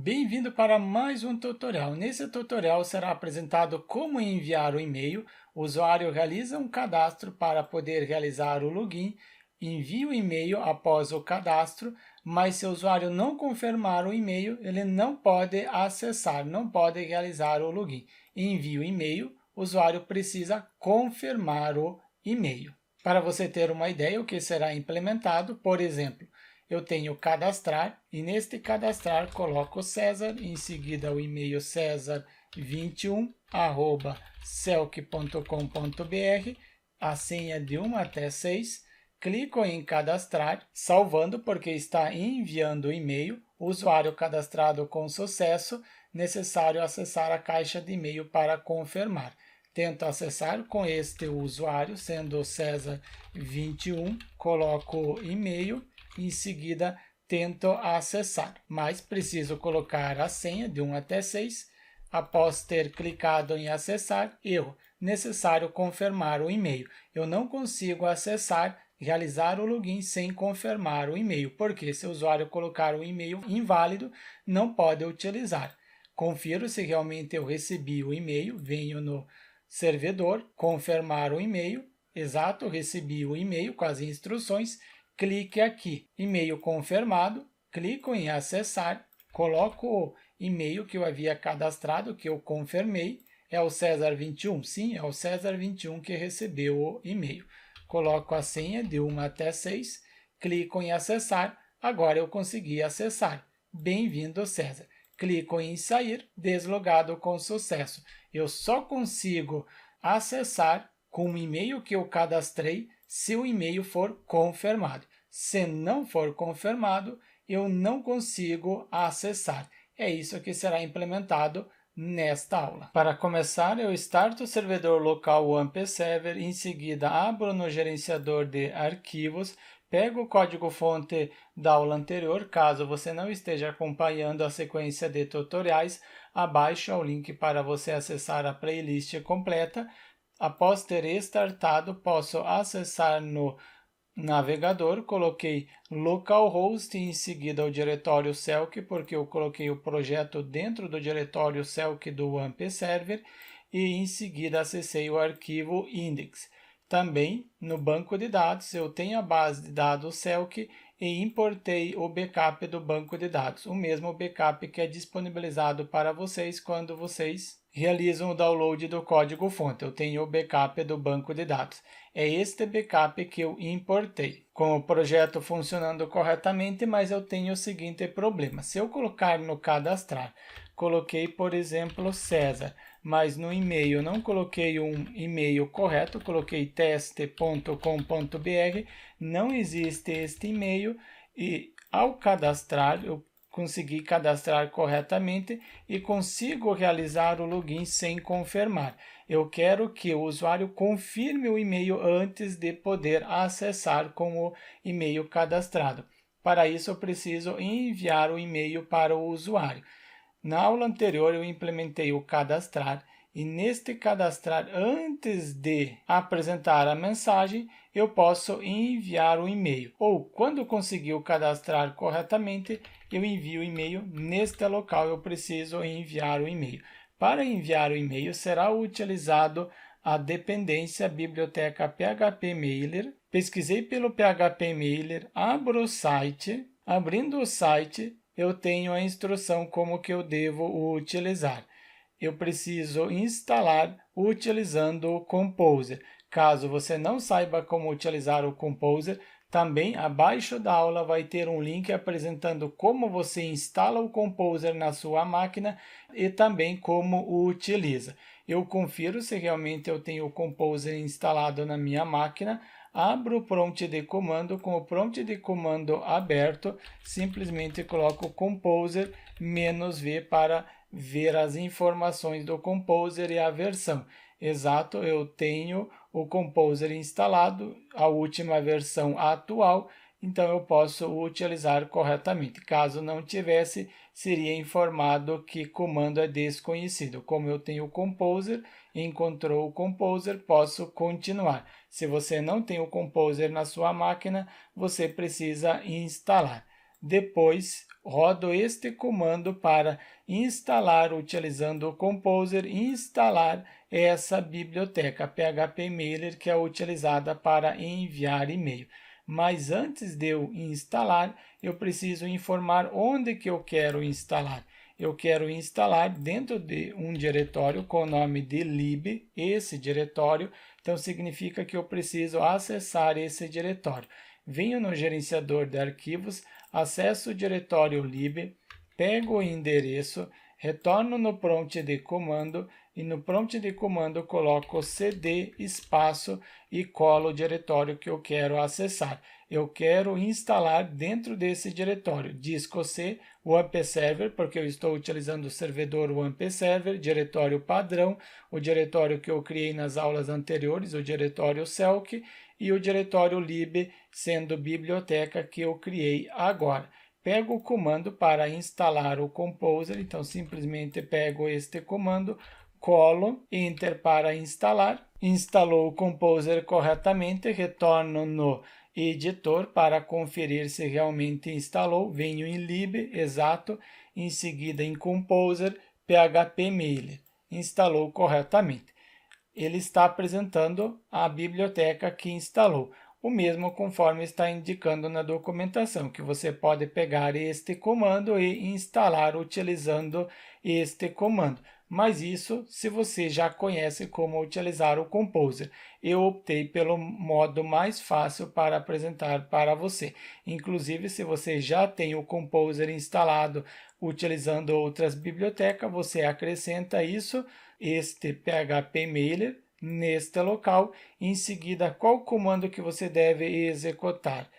Bem-vindo para mais um tutorial. Nesse tutorial será apresentado como enviar o e-mail. O usuário realiza um cadastro para poder realizar o login, envia o e-mail após o cadastro, mas se o usuário não confirmar o e-mail, ele não pode acessar, não pode realizar o login. Envia o e-mail, o usuário precisa confirmar o e-mail. Para você ter uma ideia, o que será implementado, por exemplo, eu tenho cadastrar e neste cadastrar coloco César, em seguida o e-mail cesar21@celc.com.br, a senha de 1 até 6, clico em cadastrar, salvando porque está enviando o e-mail, usuário cadastrado com sucesso, necessário acessar a caixa de e-mail para confirmar. Tento acessar com este usuário, sendo Cesar21, coloco e-mail, em seguida tento acessar, mas preciso colocar a senha de 1 até 6. Após ter clicado em acessar, erro, necessário confirmar o e-mail. Eu não consigo acessar, realizar o login sem confirmar o e-mail, porque se o usuário colocar o e-mail inválido, não pode utilizar. Confiro se realmente eu recebi o e-mail, venho no servidor, confirmar o e-mail, exato, recebi o e-mail com as instruções, clique aqui, e-mail confirmado, clico em acessar, coloco o e-mail que eu havia cadastrado, que eu confirmei, é o Cesar21, sim, é o Cesar21 que recebeu o e-mail. Coloco a senha de 1 até 6, clico em acessar, agora eu consegui acessar. Bem-vindo, César. Clico em sair, deslogado com sucesso. Eu só consigo acessar com o e-mail que eu cadastrei se o e-mail for confirmado. Se não for confirmado, eu não consigo acessar. É isso que será implementado nesta aula. Para começar, eu starto o servidor local WAMP Server, em seguida abro no gerenciador de arquivos, pego o código-fonte da aula anterior, caso você não esteja acompanhando a sequência de tutoriais, abaixo é o link para você acessar a playlist completa. Após ter startado, posso acessar no navegador, coloquei localhost e em seguida o diretório Celc, porque eu coloquei o projeto dentro do diretório Celc do WAMP Server, e em seguida acessei o arquivo index. Também no banco de dados eu tenho a base de dados Celc e importei o backup do banco de dados, o mesmo backup que é disponibilizado para vocês quando vocês realizam o download do código-fonte. Eu tenho o backup do banco de dados. É este backup que eu importei. Com o projeto funcionando corretamente, mas eu tenho o seguinte problema. Se eu colocar no cadastrar, coloquei, por exemplo, César, mas no e-mail não coloquei um e-mail correto, coloquei teste.com.br, não existe este e-mail e ao cadastrar, eu consegui cadastrar corretamente e consigo realizar o login sem confirmar. Eu quero que o usuário confirme o e-mail antes de poder acessar com o e-mail cadastrado. Para isso, eu preciso enviar o e-mail para o usuário. Na aula anterior, eu implementei o cadastrar e neste cadastrar, antes de apresentar a mensagem, eu posso enviar o e-mail. Ou, quando conseguir cadastrar corretamente, eu envio o e-mail. Neste local, eu preciso enviar o e-mail. Para enviar o e-mail, será utilizado a dependência biblioteca PHP Mailer. Pesquisei pelo PHP Mailer, abro o site. Abrindo o site, eu tenho a instrução como que eu devo utilizar. Eu preciso instalar utilizando o Composer. Caso você não saiba como utilizar o Composer, também abaixo da aula vai ter um link apresentando como você instala o Composer na sua máquina e também como o utiliza. Eu confiro se realmente eu tenho o Composer instalado na minha máquina, abro o prompt de comando, com o prompt de comando aberto, simplesmente coloco Composer -v para ver as informações do Composer e a versão. Exato, eu tenho o Composer instalado, a última versão atual, então eu posso utilizar corretamente. Caso não tivesse, seria informado que comando é desconhecido. Como eu tenho o Composer, encontrou o Composer, posso continuar. Se você não tem o Composer na sua máquina, você precisa instalar. Depois, rodo este comando para instalar, utilizando o Composer, instalar essa biblioteca PHP-Mailer que é utilizada para enviar e-mail. Mas antes de eu instalar, eu preciso informar onde que eu quero instalar. Eu quero instalar dentro de um diretório com o nome de lib, esse diretório, então significa que eu preciso acessar esse diretório. Venho no gerenciador de arquivos, acesso o diretório lib, pego o endereço, retorno no prompt de comando e no prompt de comando coloco cd espaço e colo o diretório que eu quero acessar. Eu quero instalar dentro desse diretório disco C, o AMP Server, porque eu estou utilizando o servidor AMP Server, diretório padrão, o diretório que eu criei nas aulas anteriores, o diretório Selk, e o diretório lib, sendo biblioteca que eu criei agora. Pego o comando para instalar o Composer, então simplesmente pego este comando, colo, Enter para instalar, instalou o Composer corretamente, retorno no editor para conferir se realmente instalou, venho em lib, exato, em seguida em Composer, PHP-Mailer, instalou corretamente. Ele está apresentando a biblioteca que instalou. O mesmo conforme está indicando na documentação, que você pode pegar este comando e instalar utilizando este comando. Mas isso se você já conhece como utilizar o Composer. Eu optei pelo modo mais fácil para apresentar para você. Inclusive, se você já tem o Composer instalado utilizando outras bibliotecas, você acrescenta isso, este PHP-Mailer, neste local. Em seguida, qual comando que você deve executar?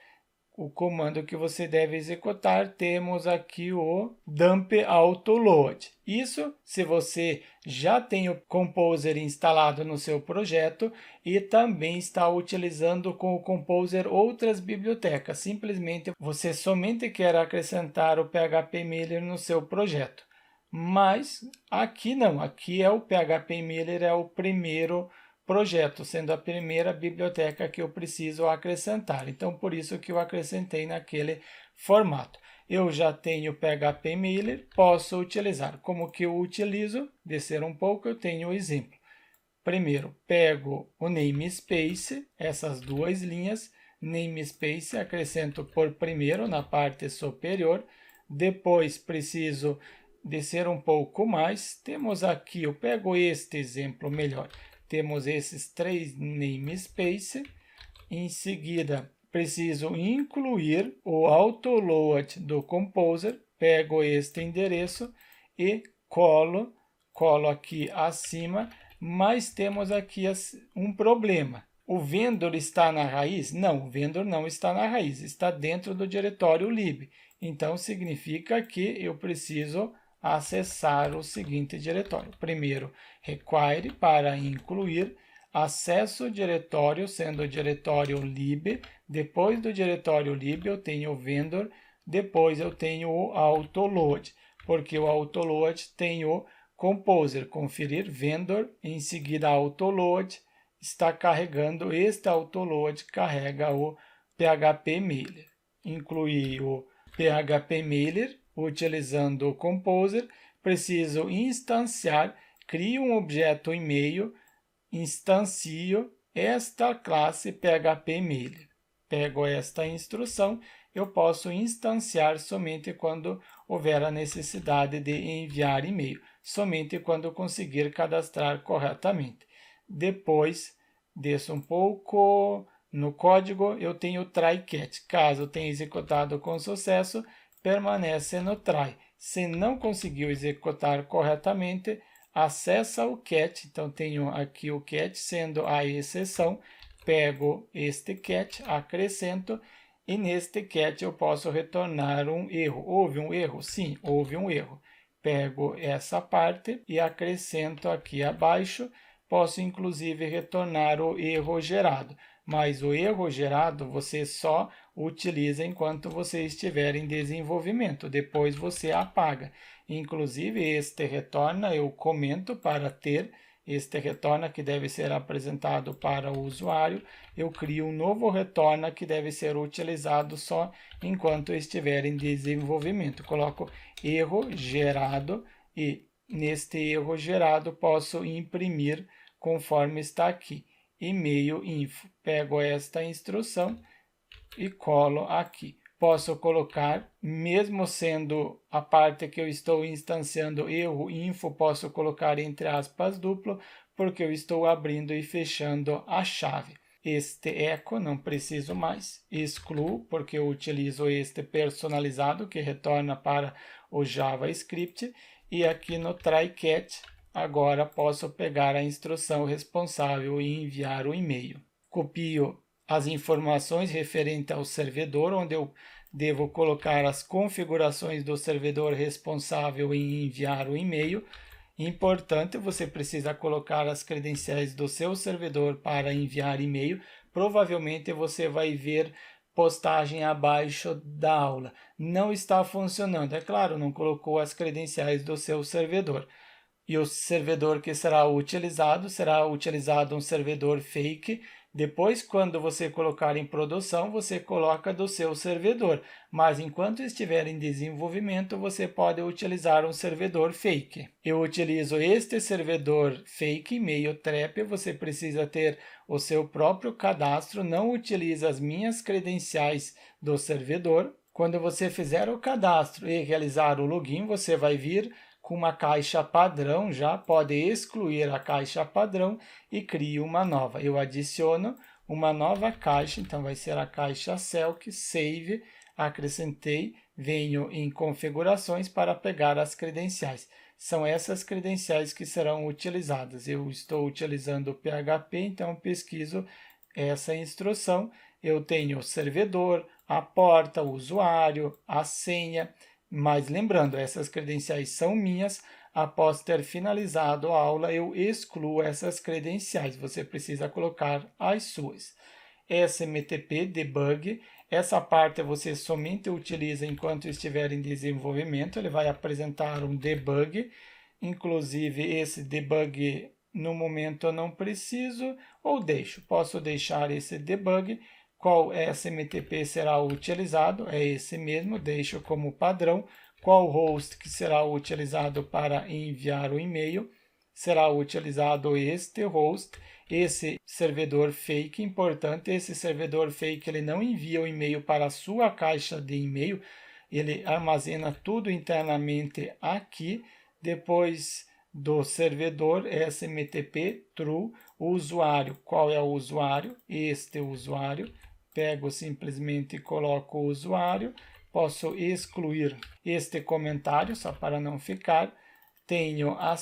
O comando que você deve executar, temos aqui o dump autoload. Isso se você já tem o Composer instalado no seu projeto e também está utilizando com o Composer outras bibliotecas. Simplesmente você somente quer acrescentar o PHP-Mailer no seu projeto. Mas aqui não, aqui é o PHP-Mailer, é o primeiro projeto, sendo a primeira biblioteca que eu preciso acrescentar. Então, por isso que eu acrescentei naquele formato. Eu já tenho PHP-Mailer, posso utilizar. Como que eu utilizo? Descer um pouco, eu tenho o exemplo. Primeiro, pego o namespace, essas duas linhas, namespace, acrescento por primeiro na parte superior. Depois, preciso descer um pouco mais. Temos aqui, eu pego este exemplo melhor. Temos esses três namespace. Em seguida, preciso incluir o autoload do Composer. Pego este endereço e colo aqui acima, mas temos aqui um problema. O vendor está na raiz? Não, o vendor não está na raiz, está dentro do diretório lib. Então, significa que eu preciso acessar o seguinte diretório. Primeiro, require para incluir, acesso o diretório, sendo o diretório lib. Depois do diretório lib, eu tenho o vendor. Depois, eu tenho o autoload, porque o autoload tem o Composer. Conferir vendor, em seguida autoload, está carregando. Este autoload carrega o PHP-Mailer. Incluí o PHP-Mailer utilizando o Composer. Preciso instanciar, crio um objeto e-mail, instancio esta classe PHP-Mailer. Pego esta instrução, eu posso instanciar somente quando houver a necessidade de enviar e-mail, somente quando conseguir cadastrar corretamente. Depois, desço um pouco no código, eu tenho try catch. Caso tenha executado com sucesso, permanece no try. Se não conseguiu executar corretamente, acessa o catch. Então, tenho aqui o catch sendo a exceção. Pego este catch, acrescento, e neste catch eu posso retornar um erro. Houve um erro? Sim, houve um erro. Pego essa parte e acrescento aqui abaixo. Posso, inclusive, retornar o erro gerado. Mas o erro gerado você só utiliza enquanto você estiver em desenvolvimento. Depois você apaga. Inclusive, este retorna, eu comento para ter este retorna que deve ser apresentado para o usuário, eu crio um novo retorna que deve ser utilizado só enquanto estiver em desenvolvimento. Coloco erro gerado e neste erro gerado posso imprimir conforme está aqui. E-mail info. Pego esta instrução e colo aqui. Posso colocar, mesmo sendo a parte que eu estou instanciando erro info, posso colocar entre aspas duplo, porque eu estou abrindo e fechando a chave. Este echo não preciso mais, excluo, porque eu utilizo este personalizado, que retorna para o JavaScript, e aqui no try-catch, agora posso pegar a instrução responsável e enviar o e-mail. Copio as informações referentes ao servidor, onde eu devo colocar as configurações do servidor responsável em enviar o e-mail. Importante, você precisa colocar as credenciais do seu servidor para enviar e-mail. Provavelmente você vai ver postagem abaixo da aula. Não está funcionando. É claro, não colocou as credenciais do seu servidor. E o servidor que será utilizado um servidor fake. Depois, quando você colocar em produção, você coloca do seu servidor. Mas enquanto estiver em desenvolvimento, você pode utilizar um servidor fake. Eu utilizo este servidor fake, Mailtrap. Você precisa ter o seu próprio cadastro. Não utiliza as minhas credenciais do servidor. Quando você fizer o cadastro e realizar o login, você vai vir com uma caixa padrão, já pode excluir a caixa padrão e crie uma nova. Eu adiciono uma nova caixa, então vai ser a caixa Selk, Save, acrescentei, venho em configurações para pegar as credenciais. São essas credenciais que serão utilizadas. Eu estou utilizando o PHP, então pesquiso essa instrução. Eu tenho o servidor, a porta, o usuário, a senha. Mas lembrando, essas credenciais são minhas. Após ter finalizado a aula, eu excluo essas credenciais. Você precisa colocar as suas. SMTP debug. Essa parte você somente utiliza enquanto estiver em desenvolvimento. Ele vai apresentar um debug. Inclusive, esse debug no momento eu não preciso ou deixo. Posso deixar esse debug. Qual SMTP será utilizado? É esse mesmo, deixo como padrão. Qual host que será utilizado para enviar o e-mail? Será utilizado este host. Esse servidor fake, importante, esse servidor fake ele não envia o e-mail para a sua caixa de e-mail, ele armazena tudo internamente aqui. Depois do servidor SMTP true, o usuário, qual é o usuário? Este usuário. Pego simplesmente e coloco o usuário. Posso excluir este comentário, só para não ficar. Tenho a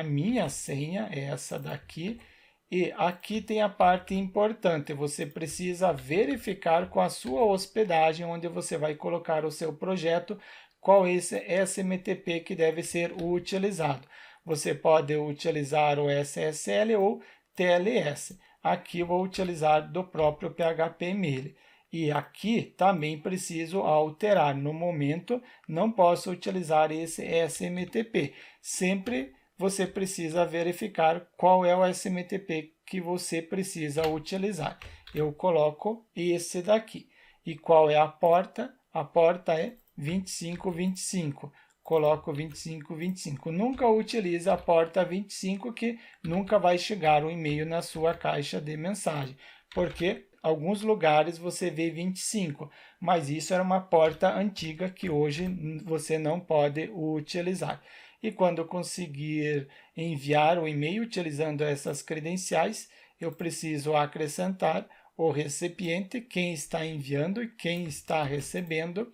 minha senha, essa daqui. E aqui tem a parte importante, você precisa verificar com a sua hospedagem, onde você vai colocar o seu projeto, qual é esse SMTP que deve ser utilizado. Você pode utilizar o SSL ou TLS. Aqui vou utilizar do próprio PHP-Mail. E aqui também preciso alterar. No momento, não posso utilizar esse SMTP. Sempre você precisa verificar qual é o SMTP que você precisa utilizar. Eu coloco esse daqui. E qual é a porta? A porta é 2525. Coloco 2525. Nunca utilize a porta 25, que nunca vai chegar um e-mail na sua caixa de mensagem, porque alguns lugares você vê 25, mas isso era uma porta antiga que hoje você não pode utilizar. E quando conseguir enviar o e-mail utilizando essas credenciais, eu preciso acrescentar o recipiente, quem está enviando e quem está recebendo.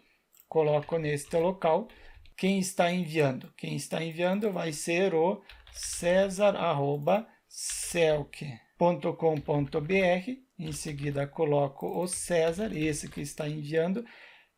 Coloco neste local. Quem está enviando? Quem está enviando vai ser o cesar@selk.com.br. Em seguida, coloco o César, esse que está enviando.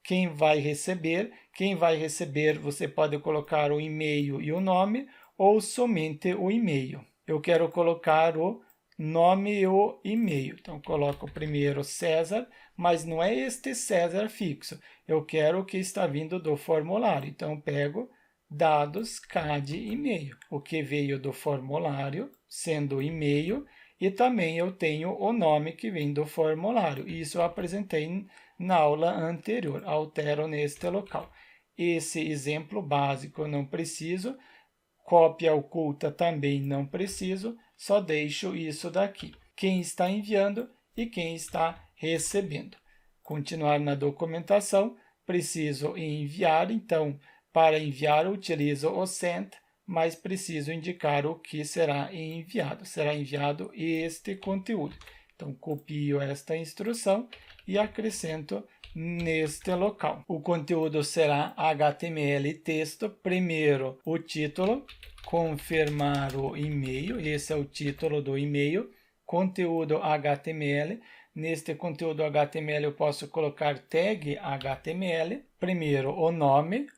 Quem vai receber? Quem vai receber, você pode colocar o e-mail e o nome, ou somente o e-mail. Eu quero colocar o nome e o e-mail. Então, coloco primeiro César, mas não é este César fixo. Eu quero o que está vindo do formulário. Então, pego dados CAD e-mail, o que veio do formulário, sendo e-mail, e também eu tenho o nome que vem do formulário. Isso eu apresentei na aula anterior. Altero neste local. Esse exemplo básico eu não preciso. Cópia oculta também não preciso. Só deixo isso daqui. Quem está enviando e quem está recebendo. Continuar na documentação. Preciso enviar, então, para enviar eu utilizo o send, mas preciso indicar o que será enviado. Será enviado este conteúdo. Então, copio esta instrução e acrescento neste local. O conteúdo será HTML texto. Primeiro, o título, confirmar o e-mail. Esse é o título do e-mail. Conteúdo HTML. Neste conteúdo HTML eu posso colocar tag HTML. Primeiro, o nome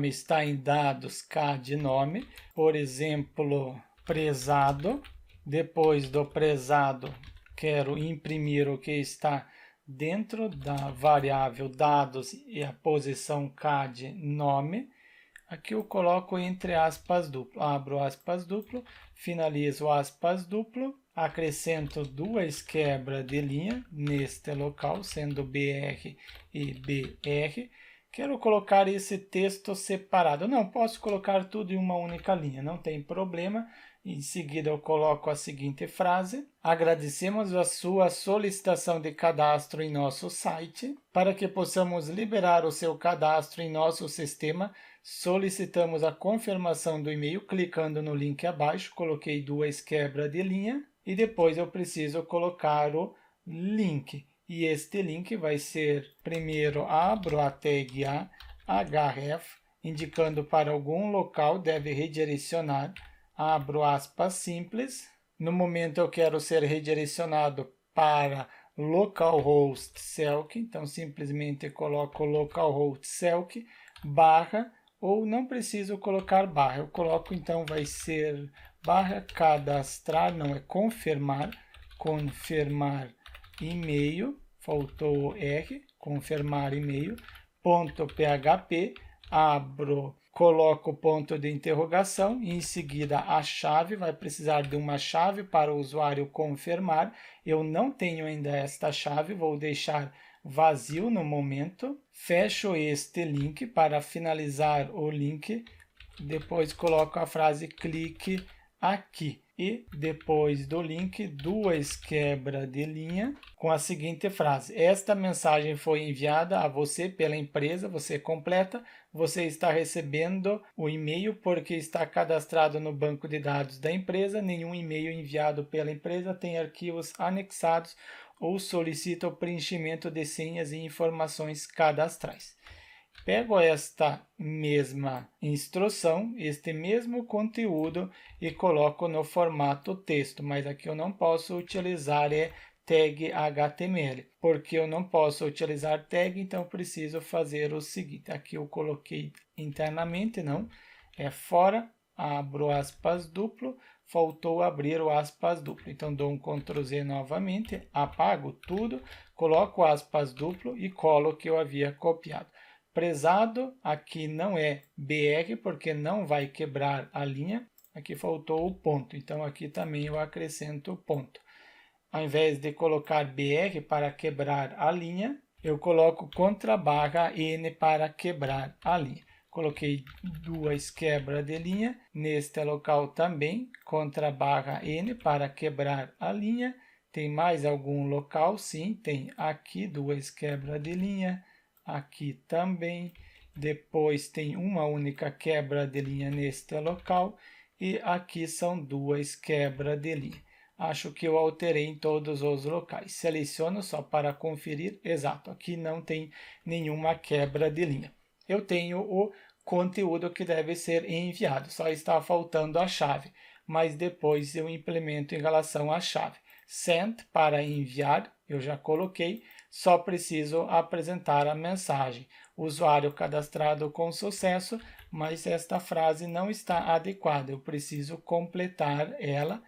está em dados CAD nome, por exemplo, prezado. Depois do prezado, quero imprimir o que está dentro da variável dados e a posição CAD nome. Aqui eu coloco entre aspas duplo, abro aspas duplo, finalizo aspas duplo, acrescento duas quebras de linha neste local, sendo BR e BR. Quero colocar esse texto separado. Não, posso colocar tudo em uma única linha, não tem problema. Em seguida eu coloco a seguinte frase: agradecemos a sua solicitação de cadastro em nosso site. Para que possamos liberar o seu cadastro em nosso sistema, solicitamos a confirmação do e-mail clicando no link abaixo. Coloquei duas quebras de linha e depois eu preciso colocar o link. E este link vai ser, primeiro abro a tag href, indicando para algum local, deve redirecionar. Abro aspas simples. No momento eu quero ser redirecionado para localhost selk, então simplesmente coloco localhost selk barra, ou não preciso colocar barra, eu coloco então vai ser barra cadastrar, não é confirmar e-mail, faltou o R, confirmar e-mail, ponto .php, abro, coloco ponto de interrogação e em seguida a chave, vai precisar de uma chave para o usuário confirmar. Eu não tenho ainda esta chave, vou deixar vazio no momento. Fecho este link para finalizar o link. Depois coloco a frase clique aqui. E depois do link, duas quebras de linha com a seguinte frase: esta mensagem foi enviada a você pela empresa, você completa, você está recebendo o e-mail porque está cadastrado no banco de dados da empresa, nenhum e-mail enviado pela empresa tem arquivos anexados ou solicita o preenchimento de senhas e informações cadastrais. Pego esta mesma instrução, este mesmo conteúdo e coloco no formato texto, mas aqui eu não posso utilizar tag HTML, porque eu não posso utilizar tag, então eu preciso fazer o seguinte, aqui eu coloquei internamente, não, é fora, abro aspas duplo, faltou abrir o aspas duplo, então dou um Ctrl Z novamente, apago tudo, coloco aspas duplo e colo o que eu havia copiado. Prezado, aqui não é BR, porque não vai quebrar a linha. Aqui faltou o ponto, então aqui também eu acrescento o ponto. Ao invés de colocar BR para quebrar a linha, eu coloco contra barra N para quebrar a linha. Coloquei duas quebras de linha. Neste local também, contra barra N para quebrar a linha. Tem mais algum local? Sim, tem aqui duas quebras de linha. Aqui também, depois tem uma única quebra de linha neste local e aqui são duas quebras de linha. Acho que eu alterei em todos os locais. Seleciono só para conferir. Exato, aqui não tem nenhuma quebra de linha. Eu tenho o conteúdo que deve ser enviado, só está faltando a chave, mas depois eu implemento em relação à chave. Send para enviar, eu já coloquei. Só preciso apresentar a mensagem. Usuário cadastrado com sucesso, mas esta frase não está adequada. Eu preciso completar ela.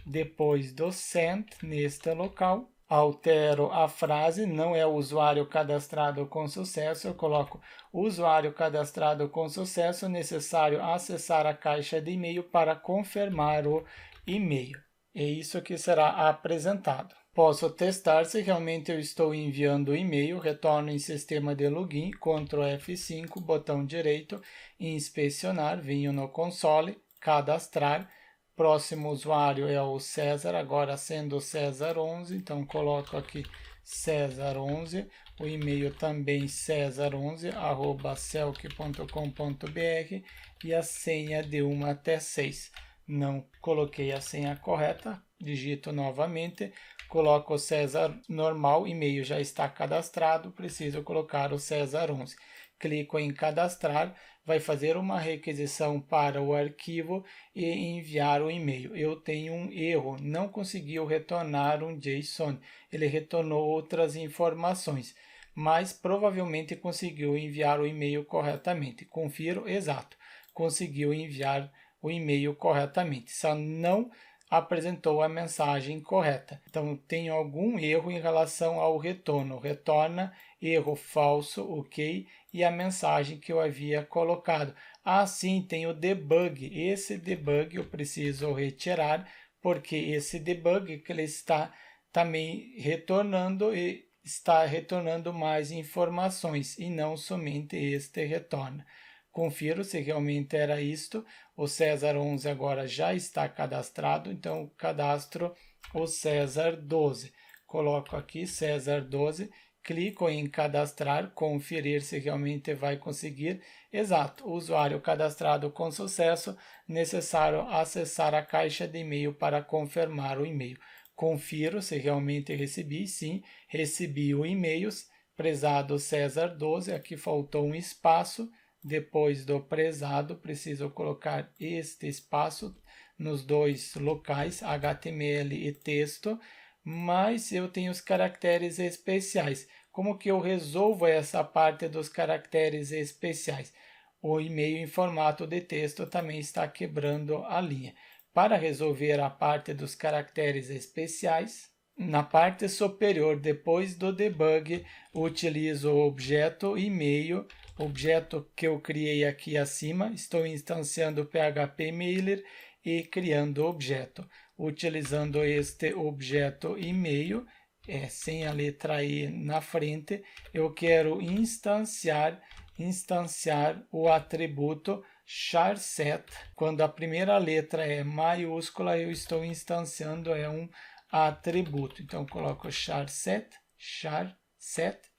Depois do send, neste local, altero a frase, não é o usuário cadastrado com sucesso, eu coloco usuário cadastrado com sucesso, necessário acessar a caixa de e-mail para confirmar o e-mail. É isso que será apresentado. Posso testar se realmente eu estou enviando o e-mail, retorno em sistema de login, Ctrl F5, botão direito, inspecionar, venho no console, cadastrar, próximo usuário é o César, agora sendo César11, então coloco aqui César11, o e-mail também cesar11@celc.com.br e a senha de 1 até 6. Não coloquei a senha correta, digito novamente, coloco o César normal, e-mail já está cadastrado, preciso colocar o César11. Clico em cadastrar, vai fazer uma requisição para o arquivo e enviar o e-mail. Eu tenho um erro, não conseguiu retornar um JSON, ele retornou outras informações, mas provavelmente conseguiu enviar o e-mail corretamente. Confiro, exato, conseguiu enviar o e-mail corretamente, só não apresentou a mensagem correta. Então, tem algum erro em relação ao retorno. Retorna erro falso, ok, e a mensagem que eu havia colocado. Ah, sim, tem o debug. Esse debug eu preciso retirar, porque esse debug que ele está também retornando e está retornando mais informações e não somente este retorna. Confiro se realmente era isto. O César11 agora já está cadastrado, então cadastro o César12. Coloco aqui César12, clico em cadastrar, conferir se realmente vai conseguir. Exato, usuário cadastrado com sucesso, necessário acessar a caixa de e-mail para confirmar o e-mail. Confiro se realmente recebi, sim, recebi o e-mail, prezado César12, aqui faltou um espaço. Depois do prezado, preciso colocar este espaço nos dois locais, HTML e texto, mas eu tenho os caracteres especiais. Como que eu resolvo essa parte dos caracteres especiais? O e-mail em formato de texto também está quebrando a linha. Para resolver a parte dos caracteres especiais, na parte superior, depois do debug, utilizo o objeto e-mail, objeto que eu criei aqui acima, estou instanciando o PHP Mailer e criando o objeto. Utilizando este objeto e-mail, sem a letra E na frente, eu quero instanciar o atributo charset. Quando a primeira letra é maiúscula, eu estou instanciando um atributo. Então, coloco charset,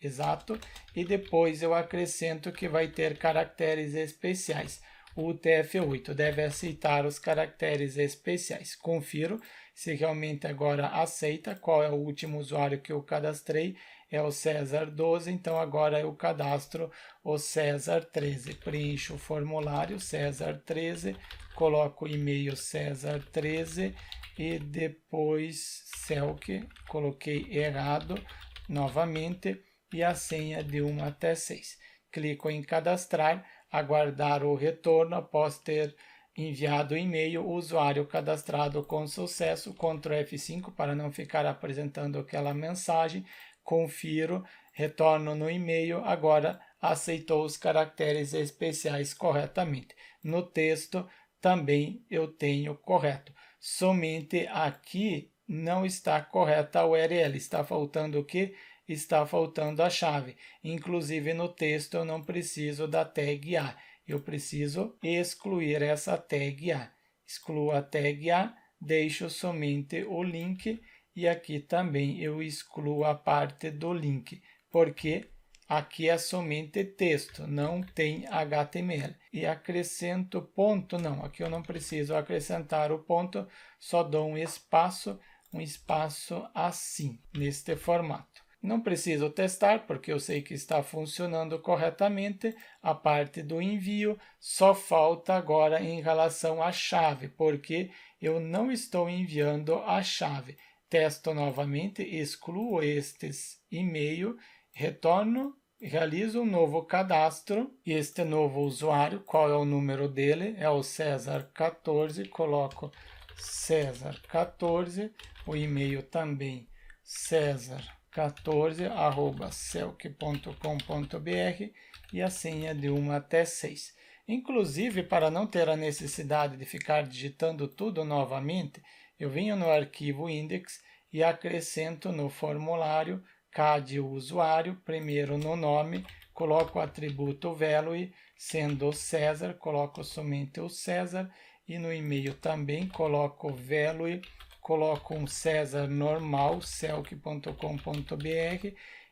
exato, e depois eu acrescento que vai ter caracteres especiais. O UTF-8 deve aceitar os caracteres especiais. Confiro se realmente agora aceita. Qual é o último usuário que eu cadastrei? É o César12, então agora eu cadastro o César13. Preencho o formulário César13, coloco o e-mail César13 e depois Celc, coloquei errado novamente, e a senha de 1 até 6. Clico em cadastrar, aguardar o retorno após ter enviado o e-mail, o usuário cadastrado com sucesso, Ctrl F5 para não ficar apresentando aquela mensagem, confiro, retorno no e-mail, agora aceitou os caracteres especiais corretamente. No texto também eu tenho correto. Somente aqui não está correta a URL, está faltando o quê? Está faltando a chave. Inclusive no texto eu não preciso da tag A, eu preciso excluir essa tag A. Excluo a tag A, deixo somente o link e aqui também eu excluo a parte do link, porque aqui é somente texto, não tem HTML. E acrescento ponto, não, aqui eu não preciso acrescentar o ponto, só dou um espaço assim, neste formato. Não preciso testar, porque eu sei que está funcionando corretamente a parte do envio, só falta agora em relação à chave, porque eu não estou enviando a chave. Testo novamente, excluo estes e-mail, retorno, realizo um novo cadastro, e este novo usuário, qual é o número dele? É o César14, coloco César14, o e-mail também cesar14@celc.com.br e a senha de 1 até 6. Inclusive, para não ter a necessidade de ficar digitando tudo novamente, eu venho no arquivo index e acrescento no formulário CAD usuário, primeiro no nome, coloco o atributo value, sendo César, coloco somente o César, e no e-mail também coloco value, coloco um César normal, celc.com.br,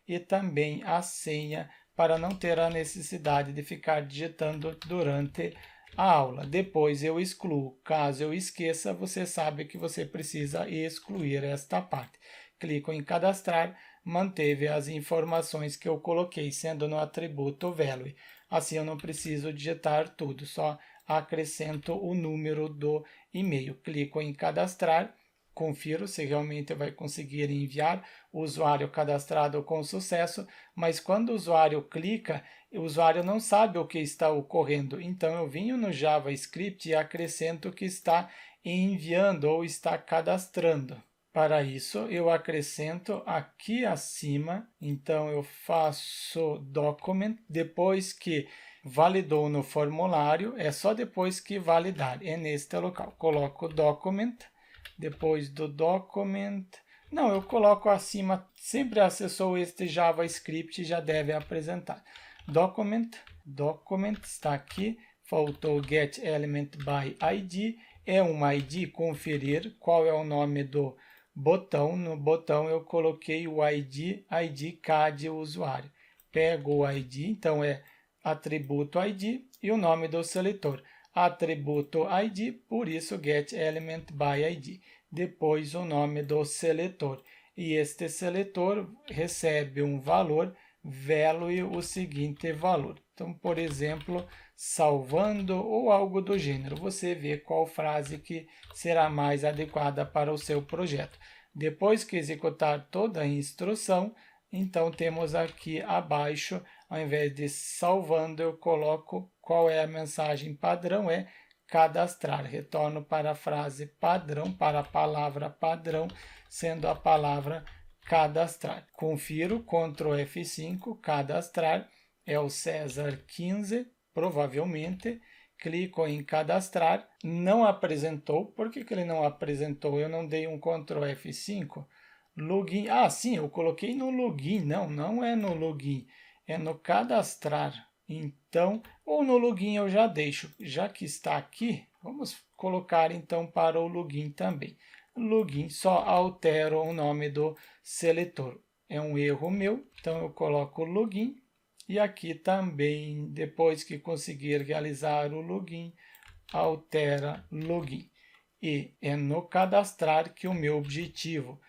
e também a senha para não ter a necessidade de ficar digitando durante a aula. Depois eu excluo. Caso eu esqueça, você sabe que você precisa excluir esta parte. Clico em cadastrar, manteve as informações que eu coloquei, sendo no atributo value. Assim eu não preciso digitar tudo, só acrescento o número do e-mail. Clico em cadastrar, confiro se realmente vai conseguir enviar o usuário cadastrado com sucesso, mas quando o usuário clica, o usuário não sabe o que está ocorrendo. Então eu venho no JavaScript e acrescento que está enviando ou está cadastrando. Para isso, eu acrescento aqui acima, então eu faço document, depois que validou no formulário, é só depois que validar, é neste local. Coloco document, depois do document, não, eu coloco acima, sempre acessou este JavaScript e já deve apresentar. Document está aqui, faltou get element by ID, é um ID, conferir qual é o nome do botão. No botão eu coloquei o ID CAD usuário. Pego o ID, então é atributo ID e o nome do seletor. Atributo ID, por isso get element by ID. Depois o nome do seletor. E este seletor recebe um valor, value o seguinte valor. Então, por exemplo, salvando ou algo do gênero. Você vê qual frase que será mais adequada para o seu projeto. Depois que executar toda a instrução, então temos aqui abaixo, ao invés de salvando, eu coloco qual é a mensagem padrão, é cadastrar. Retorno para a frase padrão, para a palavra padrão, sendo a palavra cadastrar. Confiro, Ctrl F5, cadastrar, é o César 15, provavelmente. Clico em cadastrar, não apresentou. Por que ele não apresentou? Eu não dei um Ctrl F5. Login, sim, eu coloquei no login. Não é no login, é no cadastrar. Então, ou no login eu já deixo, já que está aqui, vamos colocar então para o login também. Login, só altero o nome do seletor. É um erro meu, então eu coloco login. E aqui também, depois que conseguir realizar o login, altera login. E é no cadastrar que o meu objetivo.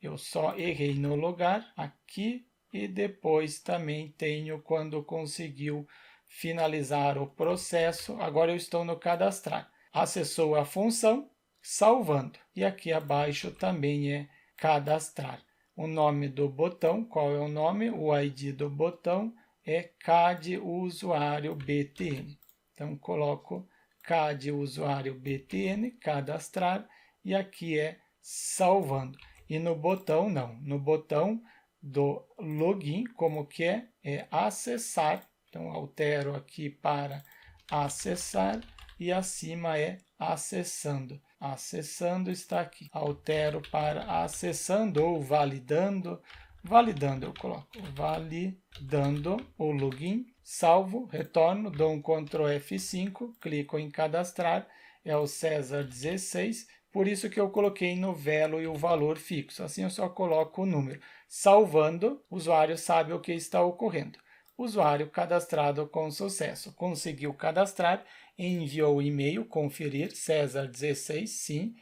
Eu só errei no lugar aqui e depois também tenho quando conseguiu finalizar o processo. Agora eu estou no cadastrar. Acessou a função, salvando. E aqui abaixo também é cadastrar. O nome do botão, qual é o nome? O ID do botão é CAD usuário BTN. Então, coloco CAD usuário BTN, cadastrar, e aqui é salvando. E no botão, não. No botão do login, como que é? É acessar. Então, altero aqui para acessar e acima é acessando. Acessando está aqui. Altero para acessando ou validando. Validando eu coloco. Validando o login. Salvo, retorno, dou um Ctrl F5, clico em cadastrar. É o César 16. Por isso que eu coloquei no value o valor fixo. Assim eu só coloco o número. Salvando, o usuário sabe o que está ocorrendo. Usuário cadastrado com sucesso. Conseguiu cadastrar, enviou o e-mail, conferir, César 16, sim.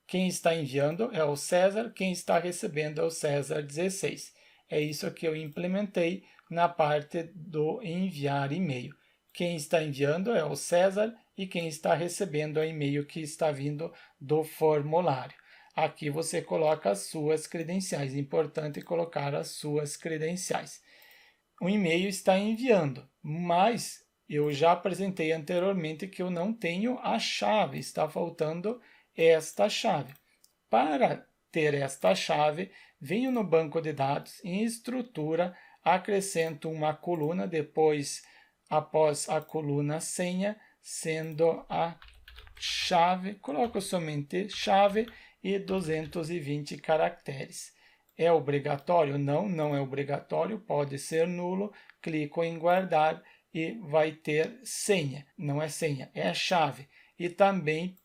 Quem está enviando é o César, quem está recebendo é o César 16. É isso que eu implementei na parte do enviar e-mail. Quem está enviando é o César e quem está recebendo é o e-mail que está vindo do formulário. Aqui você coloca as suas credenciais. É importante colocar as suas credenciais. O e-mail está enviando, mas eu já apresentei anteriormente que eu não tenho a chave, está faltando esta chave. Para ter esta chave, venho no banco de dados, em estrutura, acrescento uma coluna, depois, após a coluna senha, sendo a chave, coloco somente chave e 220 caracteres. É obrigatório? Não, não é obrigatório, pode ser nulo. Clico em guardar e vai ter senha. Não é senha, é a chave. E também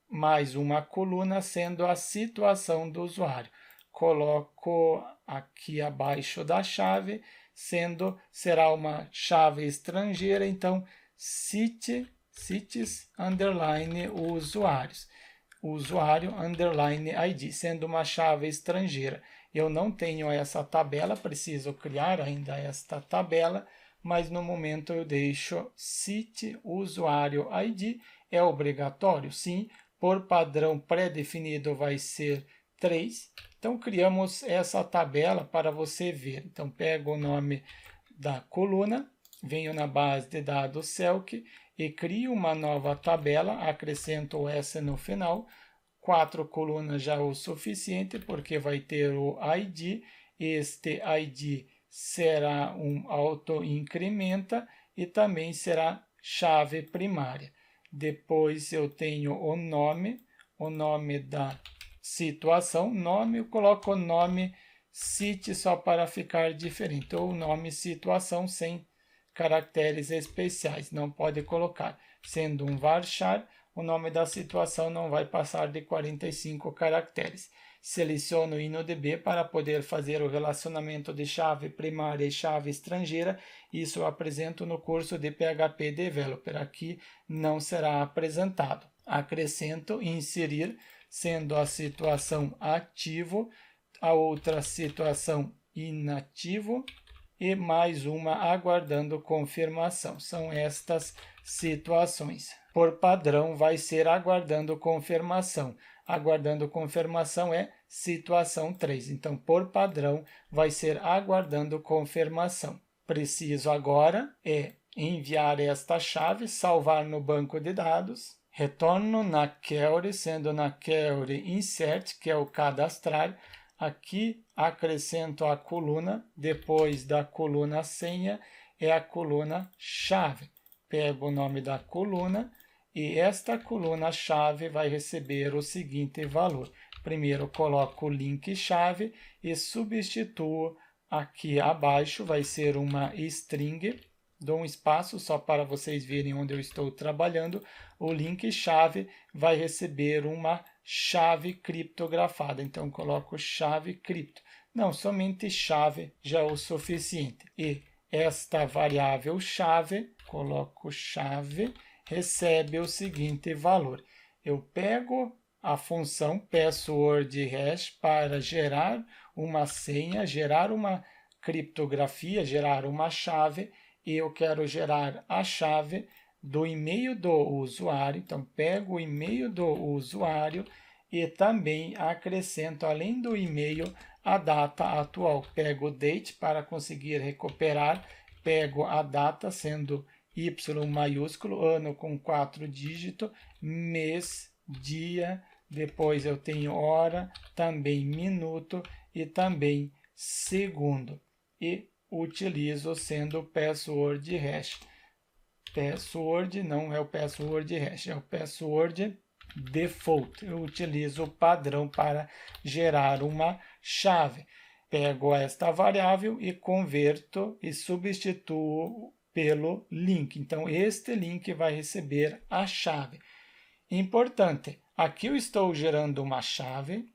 mais uma coluna sendo a situação do usuário. Coloco aqui abaixo da chave, será uma chave estrangeira, então cities underline usuários. Usuário underline ID, sendo uma chave estrangeira. Eu não tenho essa tabela, preciso criar ainda esta tabela, mas no momento eu deixo cite usuário ID. É obrigatório? Sim. Por padrão pré-definido vai ser 3. Então, criamos essa tabela para você ver. Então, pego o nome da coluna, venho na base de dados Selk e crio uma nova tabela, acrescento o S no final. 4 colunas já é o suficiente, porque vai ter o ID. Este ID será um auto-incrementa e também será chave primária. Depois eu tenho o nome da situação, eu coloco o nome cite só para ficar diferente, ou o nome situação sem caracteres especiais, não pode colocar. Sendo um varchar, o nome da situação não vai passar de 45 caracteres. Seleciono o InnoDB para poder fazer o relacionamento de chave primária e chave estrangeira. Isso eu apresento no curso de PHP Developer. Aqui não será apresentado. Acrescento inserir, sendo a situação ativo, a outra situação inativo e mais uma aguardando confirmação. São estas situações. Por padrão vai ser aguardando confirmação. Aguardando confirmação é situação 3. Então, por padrão, vai ser aguardando confirmação. Preciso agora enviar esta chave, salvar no banco de dados. Retorno na query, sendo na query insert, que é o cadastrar. Aqui acrescento a coluna, depois da coluna senha é a coluna chave. Pego o nome da coluna e esta coluna chave vai receber o seguinte valor. Primeiro coloco o link chave e substituo aqui abaixo, vai ser uma string. Dou um espaço só para vocês verem onde eu estou trabalhando. O link chave vai receber uma chave criptografada. Então, coloco chave cripto. Não, somente chave já é o suficiente. E esta variável chave, coloco chave, recebe o seguinte valor. Eu pego a função passwordHash para gerar uma senha, gerar uma criptografia, gerar uma chave, e eu quero gerar a chave do e-mail do usuário. Então, pego o e-mail do usuário e também acrescento, além do e-mail, a data atual. Pego o date para conseguir recuperar, pego a data sendo Y maiúsculo, ano com 4 dígitos, mês, dia, depois eu tenho hora, também minuto e também segundo. E utilizo sendo password hash. Password não é o password hash, é o password default. Eu utilizo o padrão para gerar uma chave. Pego esta variável e converto e substituo pelo link. Então, este link vai receber a chave. Importante, aqui eu estou gerando uma chave,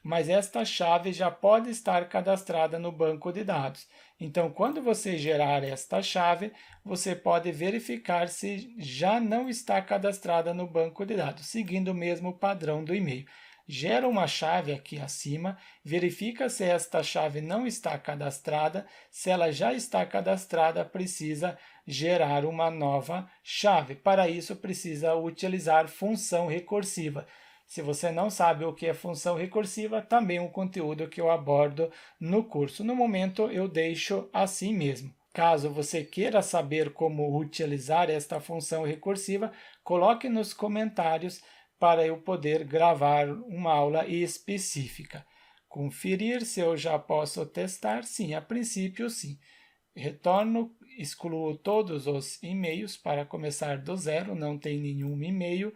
mas esta chave já pode estar cadastrada no banco de dados. Então, quando você gerar esta chave, você pode verificar se já não está cadastrada no banco de dados, seguindo o mesmo padrão do e-mail. Gera uma chave aqui acima, verifica se esta chave não está cadastrada. Se ela já está cadastrada, precisa gerar uma nova chave. Para isso, precisa utilizar função recursiva. Se você não sabe o que é função recursiva, também é um conteúdo que eu abordo no curso. No momento, eu deixo assim mesmo. Caso você queira saber como utilizar esta função recursiva, coloque nos comentários para eu poder gravar uma aula específica. Conferir se eu já posso testar. Sim, a princípio sim. Retorno, excluo todos os e-mails para começar do zero, não tem nenhum e-mail.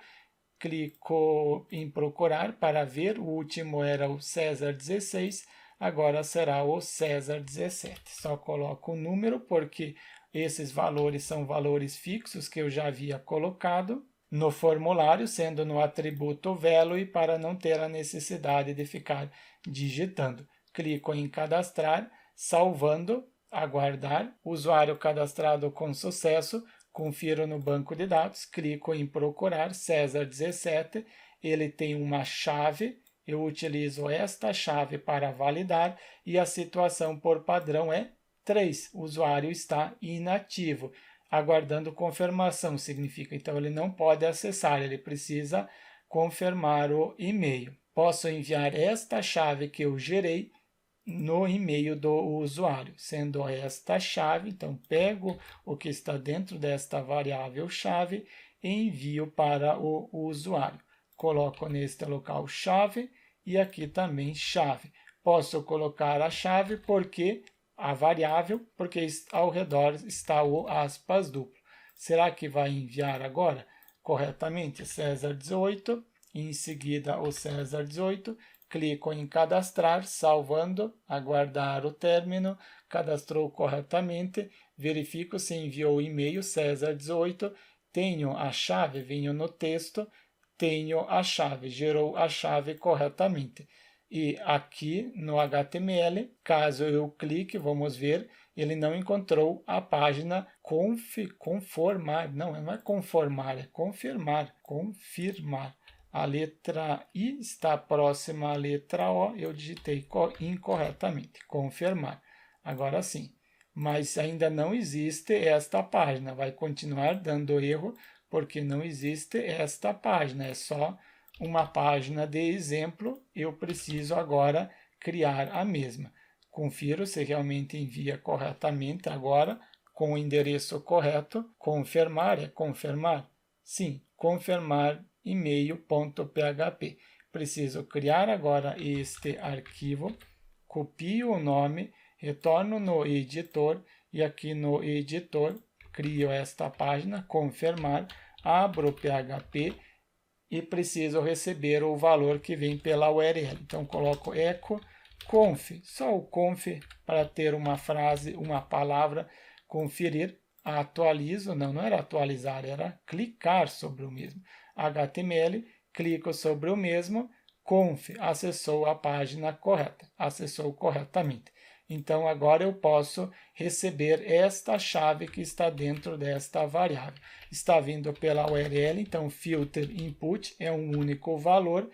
Clico em procurar para ver, o último era o César 16, agora será o César 17. Só coloco o número porque esses valores são valores fixos que eu já havia colocado no formulário, sendo no atributo value, para não ter a necessidade de ficar digitando. Clico em cadastrar, salvando, aguardar, usuário cadastrado com sucesso, confiro no banco de dados, clico em procurar César 17, ele tem uma chave, eu utilizo esta chave para validar e a situação por padrão é 3, o usuário está inativo. Aguardando confirmação significa, então ele não pode acessar, ele precisa confirmar o e-mail. Posso enviar esta chave que eu gerei no e-mail do usuário, sendo esta chave, então pego o que está dentro desta variável chave e envio para o usuário. Coloco neste local chave e aqui também chave. Posso colocar a chave porque a variável, porque ao redor está o aspas duplo. Será que vai enviar agora corretamente César 18 e em seguida o César 18? Clico em cadastrar, salvando, aguardar o término, cadastrou corretamente, verifico se enviou o e-mail César 18, tenho a chave, venho no texto, tenho a chave, gerou a chave corretamente. E aqui no HTML, caso eu clique, vamos ver, ele não encontrou a página conformar, não é conformar, é confirmar. A letra I está próxima à letra O, eu digitei incorretamente, confirmar. Agora sim, mas ainda não existe esta página, vai continuar dando erro, porque não existe esta página, é só uma página de exemplo, eu preciso agora criar a mesma. Confiro se realmente envia corretamente agora, com o endereço correto. Confirmar é confirmar? Sim, confirmar e-mail.php. Preciso criar agora este arquivo, copio o nome, retorno no editor e aqui no editor crio esta página, confirmar, abro o PHP e preciso receber o valor que vem pela URL. Então coloco echo conf, só o conf para ter uma frase, uma palavra, conferir, atualizo, não era atualizar, era clicar sobre o mesmo. HTML, clico sobre o mesmo, conf, acessou a página correta, acessou corretamente. Então, agora eu posso receber esta chave que está dentro desta variável. Está vindo pela URL, então filter input é um único valor,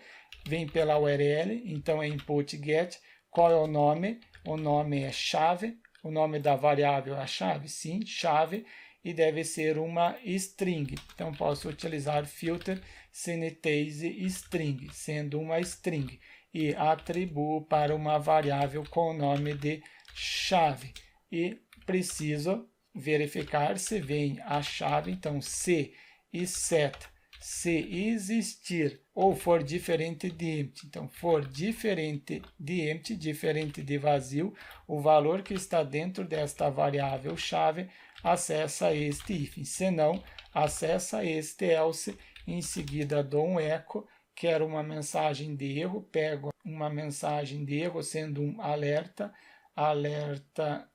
vem pela URL, então é input get. Qual é o nome? O nome é chave, o nome da variável é a chave? Sim, chave, e deve ser uma string. Então, posso utilizar filter synthase string, sendo uma string, e atribuo para uma variável com o nome de chave. E preciso verificar se vem a chave, então se e set, se existir ou for diferente de empty, então for diferente de empty, diferente de vazio, o valor que está dentro desta variável chave acessa este if, se não, acessa este else, em seguida dou um echo, quero uma mensagem de erro, pego uma mensagem de erro sendo um alerta,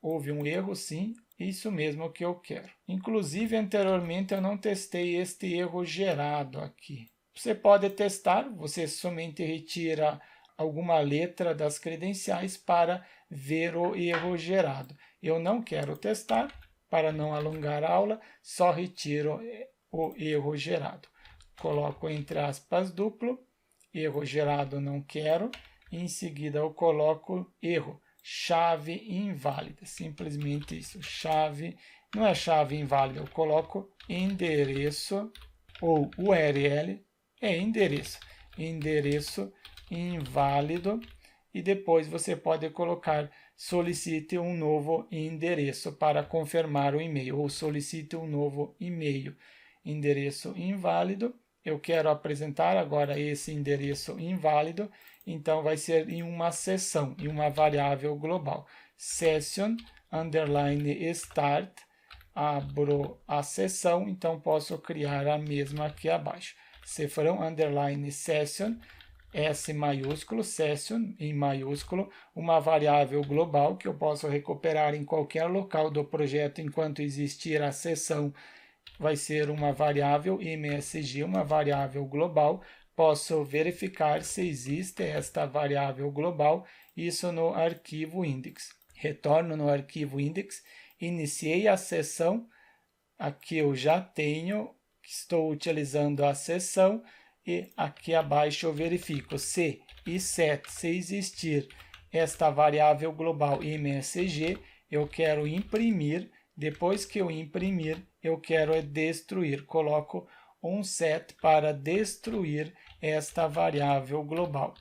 houve um erro, sim, isso mesmo que eu quero. Inclusive, anteriormente eu não testei este erro gerado aqui. Você pode testar, você somente retira alguma letra das credenciais para ver o erro gerado. Eu não quero testar, para não alongar a aula, só retiro o erro gerado. Coloco entre aspas duplo, erro gerado não quero, em seguida eu coloco erro, chave inválida, simplesmente isso, chave, não é chave inválida, eu coloco endereço ou URL, endereço inválido, e depois você pode colocar solicite um novo endereço para confirmar o e-mail, ou solicite um novo e-mail, endereço inválido, eu quero apresentar agora esse endereço inválido, então vai ser em uma seção, em uma variável global. Session underline start, abro a seção, então posso criar a mesma aqui abaixo. Cifrão underline session, S maiúsculo, session em maiúsculo, uma variável global que eu posso recuperar em qualquer local do projeto enquanto existir a seção. Vai ser uma variável MSG, uma variável global. Posso verificar se existe esta variável global, isso no arquivo index. Retorno no arquivo index, iniciei a sessão, aqui eu já tenho, estou utilizando a sessão, e aqui abaixo eu verifico se e set, se existir esta variável global MSG, eu quero imprimir. Depois que eu imprimir, eu quero destruir. Coloco um set para destruir esta variável global.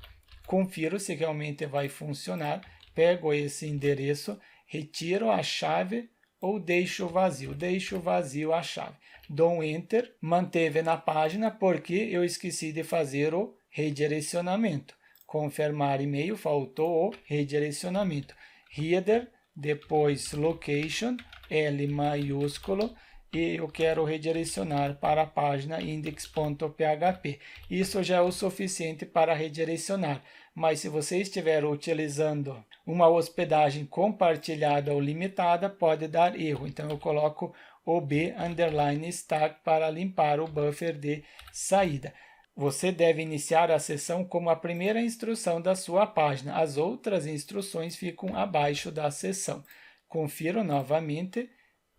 Confiro se realmente vai funcionar. Pego esse endereço, retiro a chave ou deixo vazio. Deixo vazio a chave. Dou um Enter, manteve na página porque eu esqueci de fazer o redirecionamento. Confirmar e-mail, faltou o redirecionamento. Header, depois location, L maiúsculo, e eu quero redirecionar para a página index.php. Isso já é o suficiente para redirecionar, mas se você estiver utilizando uma hospedagem compartilhada ou limitada, pode dar erro. Então eu coloco ob_stack para limpar o buffer de saída. Você deve iniciar a sessão como a primeira instrução da sua página. As outras instruções ficam abaixo da sessão. Confiro novamente.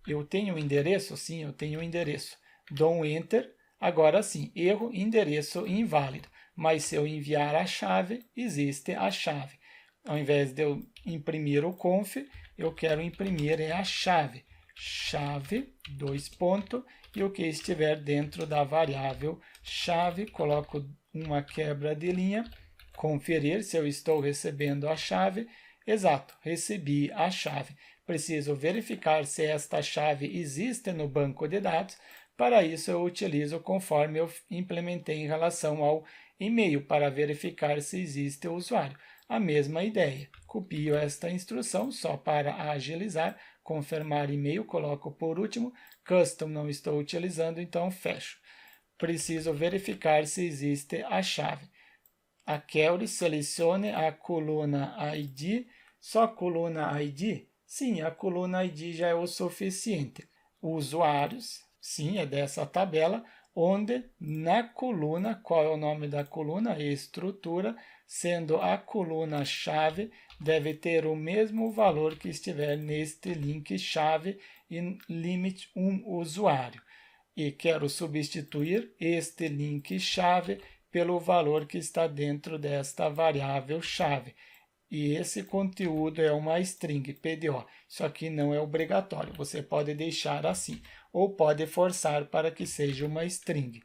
Eu tenho o endereço? Sim, eu tenho o endereço. Dou um Enter. Agora sim, erro, endereço inválido. Mas se eu enviar a chave, existe a chave. Ao invés de eu imprimir o conf, eu quero imprimir a chave. Chave, dois pontos, e o que estiver dentro da variável chave, coloco uma quebra de linha, conferir se eu estou recebendo a chave. Exato, recebi a chave. Preciso verificar se esta chave existe no banco de dados. Para isso, eu utilizo conforme eu implementei em relação ao e-mail, para verificar se existe o usuário. A mesma ideia. Copio esta instrução só para agilizar. Confirmar e-mail, coloco por último. Custom não estou utilizando, então fecho. Preciso verificar se existe a chave. A query, selecione a coluna ID. Só a coluna ID? Sim, a coluna ID já é o suficiente. Usuários, sim, é dessa tabela, onde na coluna, qual é o nome da coluna? Estrutura, sendo a coluna chave, deve ter o mesmo valor que estiver neste link chave e limite usuário. E quero substituir este link chave pelo valor que está dentro desta variável chave. E esse conteúdo é uma string PDO. Isso aqui não é obrigatório, você pode deixar assim, ou pode forçar para que seja uma string.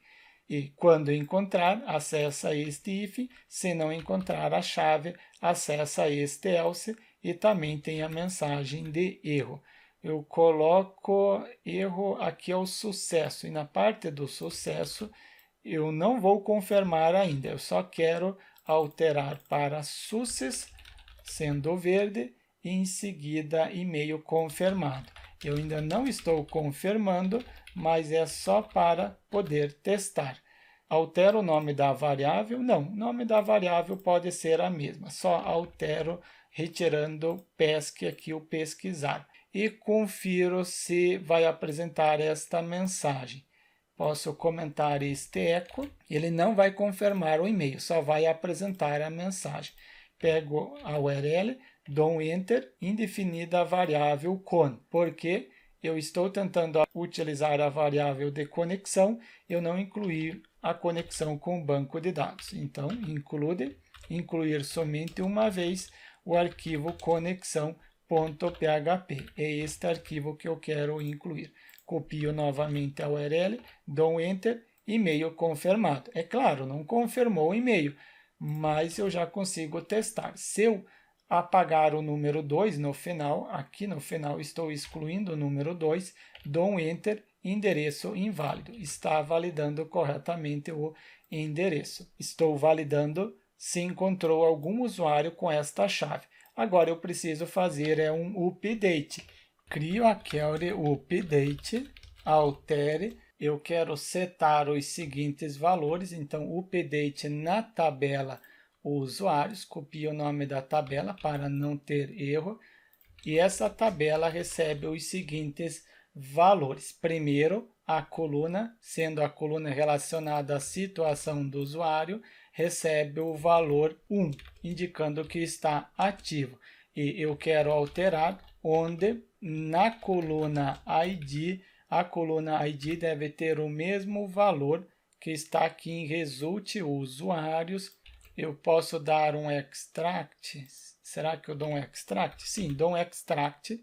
E quando encontrar, acessa este if, se não encontrar a chave, acessa este else, e também tem a mensagem de erro. Eu coloco erro aqui ao sucesso, e na parte do sucesso eu não vou confirmar ainda, eu só quero alterar para success, sendo verde, e em seguida e-mail confirmado. Eu ainda não estou confirmando, mas é só para poder testar. Altero o nome da variável? Não, o nome da variável pode ser a mesma, só altero retirando pesque aqui o pesquisar. E confiro se vai apresentar esta mensagem. Posso comentar este eco, ele não vai confirmar o e-mail, só vai apresentar a mensagem. Pego a URL, dou um Enter, indefinida a variável con, porque eu estou tentando utilizar a variável de conexão, eu não incluí a conexão com o banco de dados. Então, incluir somente uma vez o arquivo conexão.php. É este arquivo que eu quero incluir. Copio novamente a URL, dou um Enter, e-mail confirmado. É claro, não confirmou o e-mail, mas eu já consigo testar. Se eu apagar o número 2 no final, aqui no final estou excluindo o número 2, dou um Enter, endereço inválido. Está validando corretamente o endereço. Estou validando se encontrou algum usuário com esta chave. Agora eu preciso fazer um update. Crio a query update, altere. Eu quero setar os seguintes valores, então update na tabela usuários, copio o nome da tabela para não ter erro, e essa tabela recebe os seguintes valores. Primeiro, a coluna, sendo a coluna relacionada à situação do usuário, recebe o valor 1, indicando que está ativo. E eu quero alterar onde na coluna ID, a coluna ID deve ter o mesmo valor que está aqui em Result Usuários. Eu posso dar um extract. Será que eu dou um extract? Sim, dou um extract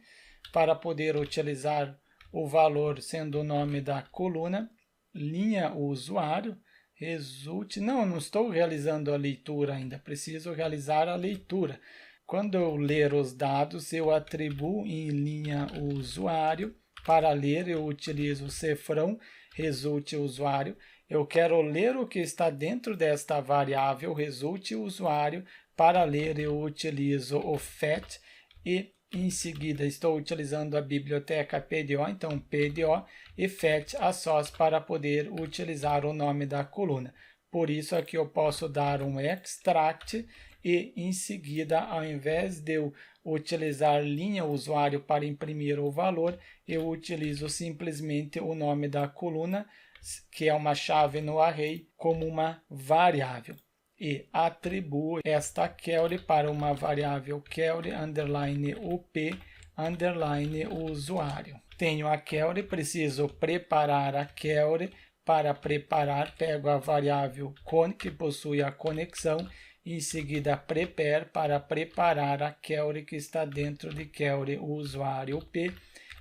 para poder utilizar o valor sendo o nome da coluna, linha usuário, result. Não estou realizando a leitura ainda, preciso realizar a leitura. Quando eu ler os dados, eu atribuo em linha usuário. Para ler, eu utilizo o cefrão result usuário. Eu quero ler o que está dentro desta variável result usuário. Para ler, eu utilizo o fetch e em seguida estou utilizando a biblioteca PDO, então PDO e fetch a source para poder utilizar o nome da coluna. Por isso aqui eu posso dar um extract e em seguida, ao invés de eu utilizar linha usuário para imprimir o valor, eu utilizo simplesmente o nome da coluna, que é uma chave no array, como uma variável. E atribuo esta query para uma variável query underline up underline usuário. Tenho a query, preciso preparar a query. Para preparar, pego a variável con, que possui a conexão, em seguida prepare para preparar a query que está dentro de query usuário up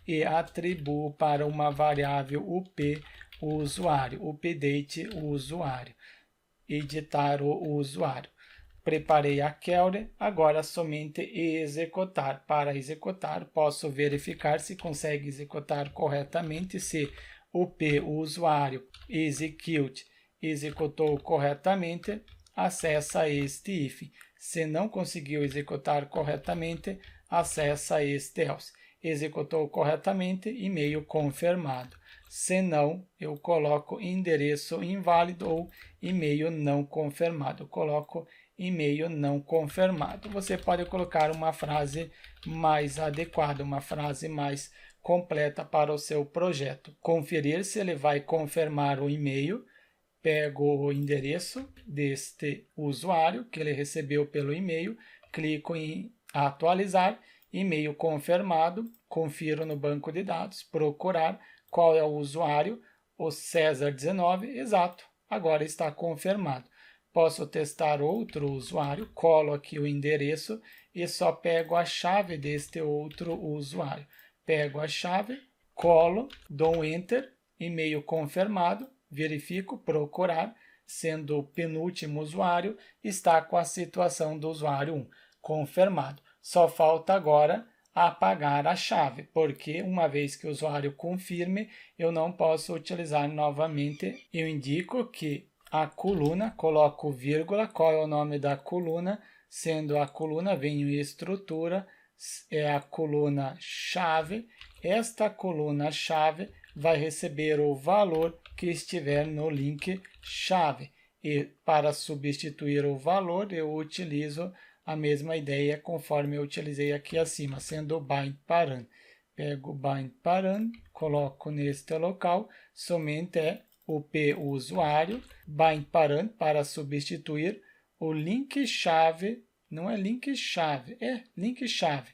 e atribuo para uma variável up usuário, update usuário. Editar o usuário. Preparei a query, agora somente executar. Para executar, posso verificar se consegue executar corretamente, se o usuário execute executou corretamente, acessa este if. Se não conseguiu executar corretamente, acessa este else. Executou corretamente, e-mail confirmado. Se não, eu coloco endereço inválido ou e-mail não confirmado. Eu coloco e-mail não confirmado. Você pode colocar uma frase mais adequada, uma frase mais completa para o seu projeto. Conferir se ele vai confirmar o e-mail. Pego o endereço deste usuário que ele recebeu pelo e-mail, clico em atualizar, e-mail confirmado, confiro no banco de dados, procurar qual é o usuário, o César19, exato, agora está confirmado. Posso testar outro usuário, colo aqui o endereço e só pego a chave deste outro usuário. Pego a chave, colo, dou um Enter, e-mail confirmado, verifico, procurar, sendo o penúltimo usuário, está com a situação do usuário 1, confirmado. Só falta agora apagar a chave, porque uma vez que o usuário confirme, eu não posso utilizar novamente. Eu indico que a coluna, coloco vírgula, qual é o nome da coluna, sendo a coluna, venho em estrutura, é a coluna chave. Esta coluna chave vai receber o valor que estiver no link chave. E para substituir o valor, eu utilizo a mesma ideia conforme eu utilizei aqui acima, sendo o bind param. Pego o bind param, coloco neste local, somente é o usuário, bind param para substituir o link chave, não é link chave, é link chave.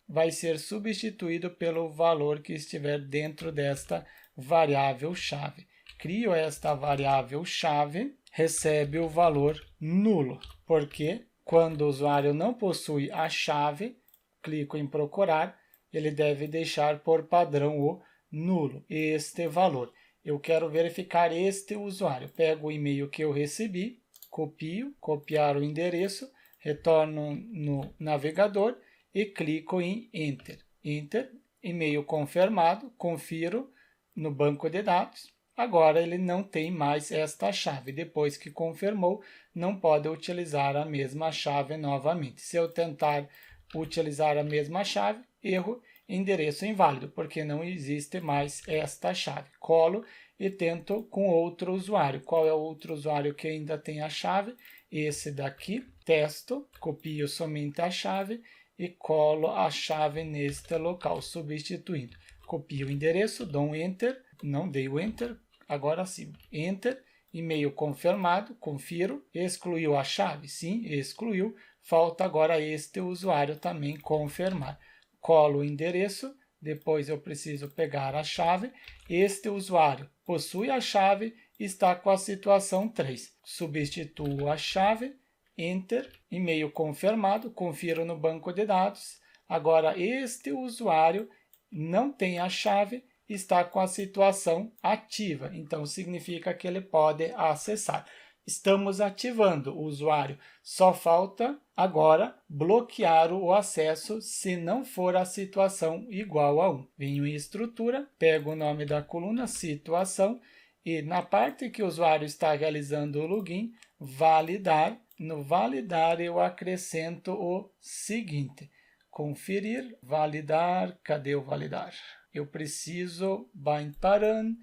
Vai ser substituído pelo valor que estiver dentro desta variável chave. Crio esta variável chave, recebe o valor nulo, porque quando o usuário não possui a chave, clico em procurar, ele deve deixar por padrão o nulo, este valor. Eu quero verificar este usuário. Pego o e-mail que eu recebi, copio, copiar o endereço, retorno no navegador e clico em Enter. Enter, e-mail confirmado, confiro, no banco de dados, agora ele não tem mais esta chave. Depois que confirmou, não pode utilizar a mesma chave novamente. Se eu tentar utilizar a mesma chave, erro, endereço inválido, porque não existe mais esta chave. Colo e tento com outro usuário. Qual é o outro usuário que ainda tem a chave? Esse daqui. Testo, copio somente a chave e colo a chave neste local, substituindo. Copio o endereço, dou um Enter, não dei o Enter, agora sim, Enter, e-mail confirmado, confiro, excluiu a chave? Sim, excluiu, falta agora este usuário também confirmar. Colo o endereço, depois eu preciso pegar a chave, este usuário possui a chave, está com a situação 3, substituo a chave, Enter, e-mail confirmado, confiro no banco de dados, agora este usuário não tem a chave, está com a situação ativa, então significa que ele pode acessar. Estamos ativando o usuário, só falta agora bloquear o acesso se não for a situação igual a 1. Venho em estrutura, pego o nome da coluna, situação, e na parte que o usuário está realizando o login, validar. No validar eu acrescento o seguinte, conferir, validar, cadê o validar? Eu preciso bind param,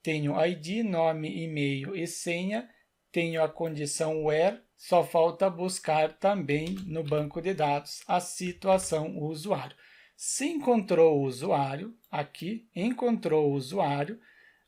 tenho ID, nome, e-mail e senha, tenho a condição where, só falta buscar também no banco de dados a situação usuário. Se encontrou o usuário, aqui, encontrou o usuário,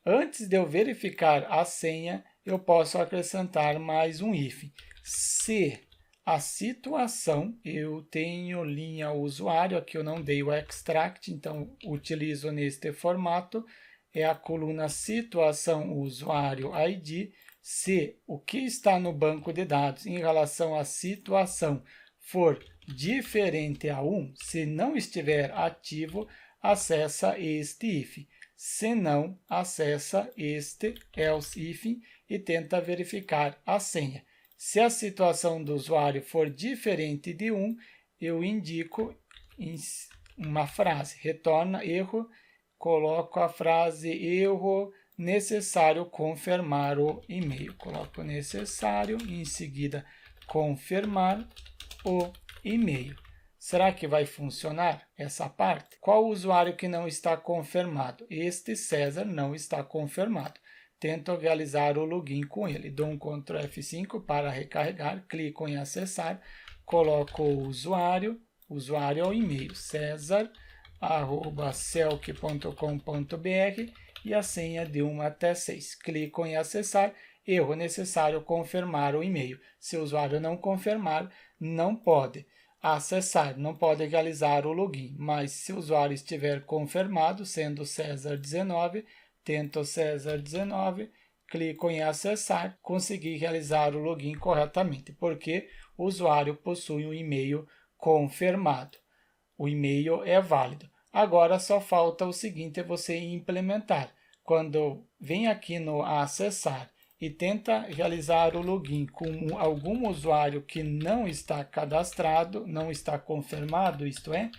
antes de eu verificar a senha, eu posso acrescentar mais um if. Se a situação, eu tenho linha usuário, aqui eu não dei o extract, então utilizo neste formato, é a coluna situação usuário ID. Se o que está no banco de dados em relação à situação for diferente a 1, se não estiver ativo, acessa este if. Se não, acessa este else if e tenta verificar a senha. Se a situação do usuário for diferente de 1, eu indico uma frase, retorna erro, coloco a frase erro, necessário confirmar o e-mail. Coloco necessário e em seguida confirmar o e-mail. Será que vai funcionar essa parte? Qual o usuário que não está confirmado? Este César não está confirmado. Tento realizar o login com ele. Dou um Ctrl F5 para recarregar, clico em acessar, coloco o usuário é o e-mail, cesar@celc.com.br e a senha de 1 até 6. Clico em acessar, erro, necessário confirmar o e-mail. Se o usuário não confirmar, não pode acessar, não pode realizar o login, mas se o usuário estiver confirmado, sendo Cesar19, tento Cesar19, clico em acessar, consegui realizar o login corretamente, porque o usuário possui um e-mail confirmado. O e-mail é válido. Agora só falta o seguinte, é você implementar. Quando vem aqui no acessar e tenta realizar o login com algum usuário que não está cadastrado, não está confirmado, isto é,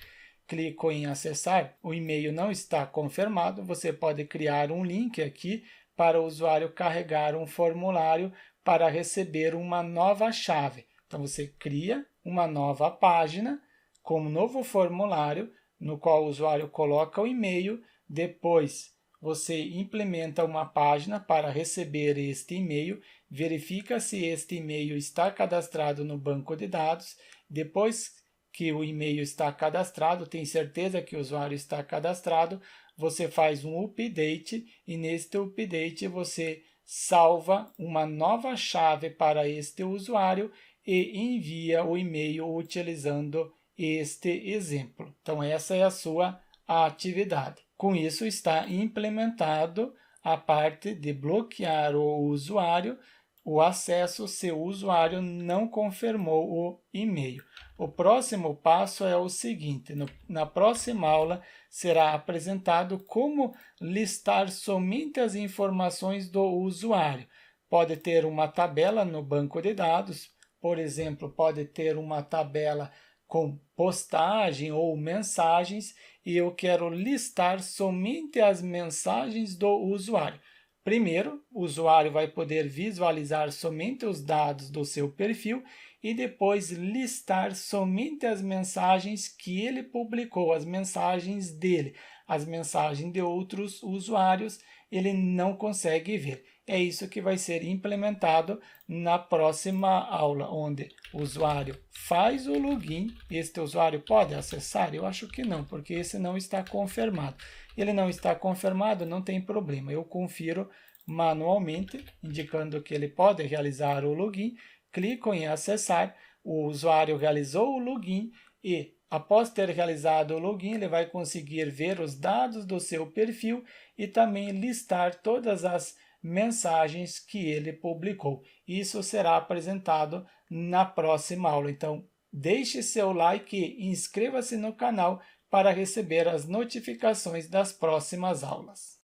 clico em acessar, o e-mail não está confirmado, você pode criar um link aqui para o usuário carregar um formulário para receber uma nova chave. Então, você cria uma nova página com um novo formulário, no qual o usuário coloca o e-mail, depois você implementa uma página para receber este e-mail, verifica se este e-mail está cadastrado no banco de dados, depois que o e-mail está cadastrado, tem certeza que o usuário está cadastrado, você faz um update e neste update você salva uma nova chave para este usuário e envia o e-mail utilizando este exemplo. Então, essa é a sua atividade. Com isso, está implementado a parte de bloquear o usuário, o acesso se o usuário não confirmou o e-mail. O próximo passo é o seguinte, na próxima aula será apresentado como listar somente as informações do usuário. Pode ter uma tabela no banco de dados, por exemplo, pode ter uma tabela com postagem ou mensagens e eu quero listar somente as mensagens do usuário. Primeiro, o usuário vai poder visualizar somente os dados do seu perfil e depois listar somente as mensagens que ele publicou, as mensagens dele. As mensagens de outros usuários ele não consegue ver. É isso que vai ser implementado na próxima aula, onde o usuário faz o login. Este usuário pode acessar? Eu acho que não, porque esse não está confirmado. Ele não está confirmado, não tem problema. Eu confiro manualmente, indicando que ele pode realizar o login. Clico em acessar, o usuário realizou o login e, após ter realizado o login, ele vai conseguir ver os dados do seu perfil e também listar todas as mensagens que ele publicou. Isso será apresentado na próxima aula. Então, deixe seu like e inscreva-se no canal para receber as notificações das próximas aulas.